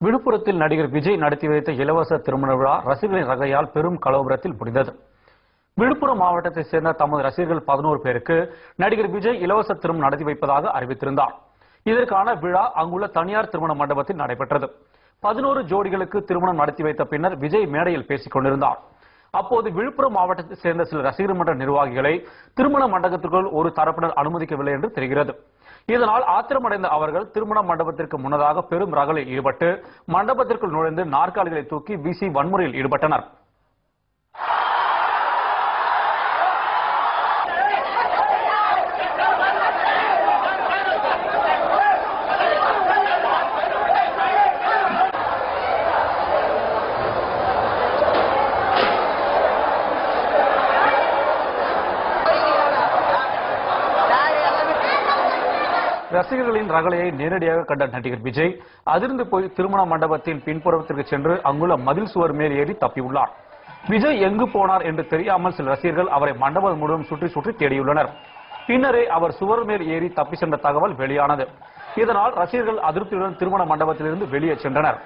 விழுப்புரத்தில் நடிகர் விஜய் நடத்தி வைத்த இலவச திருமண விழா ரசிகர்களின் ரகையால் பெரும் கலவரத்தில் முடிந்தது. விழுப்புரம் மாவட்டத்தைச் சேர்ந்த தமது ரசிகர்கள் 11 பேருக்கு நடிகர் விஜய் இலவச திருமணம் நடத்தி வைப்பதாக அறிவித்திருந்தார். இதற்கான விழா அங்குள்ள தனியார் திருமண மண்டபத்தில் நடைபெற்றது. 11 ஜோடிகளுக்கு திருமணம் நடத்தி வைத்த பின்னர் விஜய் மேடையில் பேசிக் கொண்டிருந்தார். அப்போது விழுப்புரம் மாவட்டத்தைச் சேர்ந்த சில ரசிகர் மன்ற நிர்வாகிகளை திருமண மண்டபத்திற்குள் ஒரு தரப்பினர் அனுமதிக்கவில்லை என்று தெரிகிறது. இதனால் ஆத்திரமடைந்த அவர்கள் திருமண மண்டபத்திற்கு முன்னதாக பெரும் ரகளில் ஈடுபட்டு மண்டபத்திற்குள் நுழைந்து நாற்காலிகளை தூக்கி வீசி வன்முறையில் ஈடுபட்டனர். ரசிகர்களின் ரகளையை நேரடியாக கண்ட நடிகர் விஜய் அதிர்ந்து போய் திருமண மண்டபத்தின் பின்புறத்திற்கு சென்று அங்குள்ள மதில் சுவர் மேல் ஏறி தப்பியுள்ளார். விஜய் எங்கு போனார் என்று தெரியாமல் சில ரசிகர்கள் அவரை மண்டபம் முழுவதும் சுற்றி சுற்றி தேடியுள்ளனர். பின்னரே அவர் சுவர் மேல் ஏறி தப்பி சென்ற தகவல் வெளியானது. இதனால் ரசிகர்கள் அதிருப்தியுடன் திருமண மண்டபத்திலிருந்து வெளியே சென்றனர்.